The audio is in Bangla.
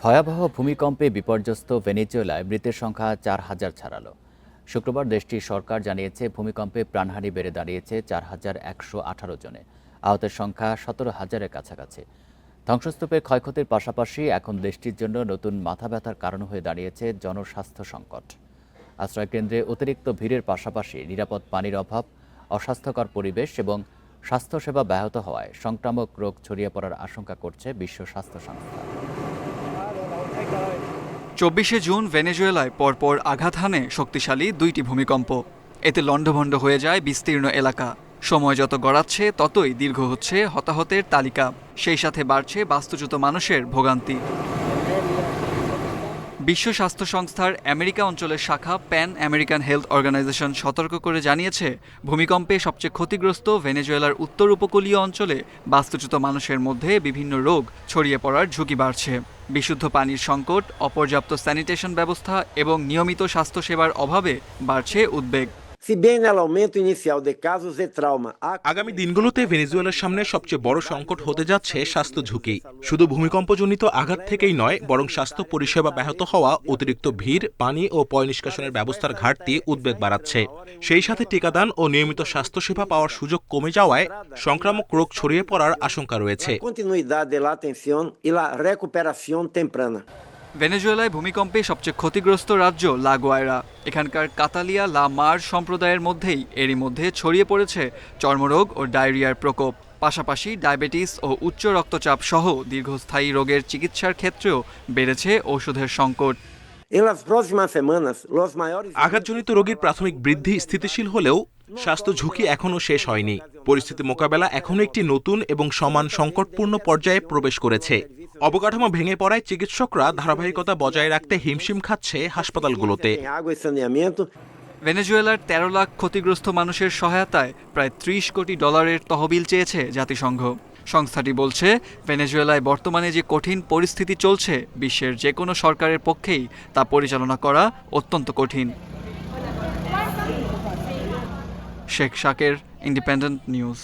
ভয়াবহ ভূমিকম্পে বিপর্যস্ত ভেনেজুয়েলায় মৃতের সংখ্যা 4,000 ছাড়ালো। শুক্রবার দেশটির সরকার জানিয়েছে ভূমিকম্পে প্রাণহানি বেড়ে দাঁড়িয়েছে 4,118 জনে। আহতের সংখ্যা 17,000-এর কাছাকাছি। ধ্বংসস্তূপের ক্ষয়ক্ষতির পাশাপাশি এখন দেশটির জন্য নতুন মাথা ব্যথার কারণ হয়ে দাঁড়িয়েছে জনস্বাস্থ্য সংকট। আশ্রয়কেন্দ্রে অতিরিক্ত ভিড়ের পাশাপাশি নিরাপদ পানির অভাব, অস্বাস্থ্যকর পরিবেশ এবং স্বাস্থ্যসেবা ব্যাহত হওয়ায় সংক্রামক রোগ ছড়িয়ে পড়ার আশঙ্কা করছে বিশ্ব স্বাস্থ্য সংস্থা। 24শে জুন ভেনেজুয়েলায় পরপর আঘাত হানে শক্তিশালী দুইটি ভূমিকম্প। এতে লণ্ডভণ্ড হয়ে যায় বিস্তীর্ণ এলাকা। সময় যত গড়াচ্ছে ততই দীর্ঘ হচ্ছে হতাহতের তালিকা, সেই সাথে বাড়ছে বাস্তুচ্যুত মানুষের ভোগান্তি। বিশ্ব স্বাস্থ্য সংস্থার আমেরিকা অঞ্চলের শাখা প্যান আমেরিকান হেলথ অর্গানাইজেশন সতর্ক করে জানিয়েছে, ভূমিকম্পে সবচেয়ে ক্ষতিগ্রস্ত ভেনেজুয়েলার উত্তর উপকূলীয় অঞ্চলে বাস্তুচ্যুত মানুষের মধ্যে বিভিন্ন রোগ ছড়িয়ে পড়ার ঝুঁকি বাড়ছে। বিশুদ্ধ পানির সংকট, অপর্যাপ্ত স্যানিটেশন ব্যবস্থা এবং নিয়মিত স্বাস্থ্যসেবার অভাবে বাড়ছে উদ্বেগ। আগামী দিনগুলোতে ভেনেজুয়েলার সামনে সবচেয়ে বড় সংকট হতে যাচ্ছে স্বাস্থ্য ঝুঁকি। শুধু ভূমিকম্পজনিত আঘাত থেকেই নয়, বরং স্বাস্থ্য পরিষেবা ব্যাহত হওয়া, অতিরিক্ত ভিড়, পানি ও পয়ঃনিষ্কাশনের ব্যবস্থার ঘাটতি উদ্বেগ বাড়াচ্ছে। সেই সাথে টিকাদান ও নিয়মিত স্বাস্থ্যসেবা পাওয়ার সুযোগ কমে যাওয়ায় সংক্রামক রোগ ছড়িয়ে পড়ার আশঙ্কা রয়েছে। ভেনেজুয়েলায় ভূমিকম্পে সবচেয়ে ক্ষতিগ্রস্ত রাজ্য লা গুয়াইরা। এখানকার কাতালিয়া লা মার সম্প্রদায়ের মধ্যেই এরই মধ্যে ছড়িয়ে পড়েছে চর্মরোগ ও ডায়রিয়ার প্রকোপ। পাশাপাশি ডায়াবেটিস ও উচ্চ রক্তচাপ সহ দীর্ঘস্থায়ী রোগের চিকিৎসার ক্ষেত্রেও বেড়েছে ঔষধের সংকট। আঘাতজনিত রোগীর প্রাথমিক বৃদ্ধি স্থিতিশীল হলেও স্বাস্থ্য ঝুঁকি এখনও শেষ হয়নি। পরিস্থিতি মোকাবেলা এখনও একটি নতুন এবং সমান সংকটপূর্ণ পর্যায়ে প্রবেশ করেছে। অবকাঠামো ভেঙে পড়ায় চিকিৎসকরা ধারাবাহিকতা বজায় রাখতে হিমশিম খাচ্ছে হাসপাতালগুলোতে। ভেনেজুয়েলার 13 লাখ ক্ষতিগ্রস্ত মানুষের সহায়তায় প্রায় $30 কোটি তহবিল চেয়েছে জাতিসংঘ। সংস্থাটি বলছে, ভেনেজুয়েলায় বর্তমানে যে কঠিন পরিস্থিতি চলছে, বিশ্বের যে কোনো সরকারের পক্ষেই তা পরিচালনা করা অত্যন্ত কঠিন। শেখ শাকের, ইন্ডিপেন্ডেন্ট নিউজ।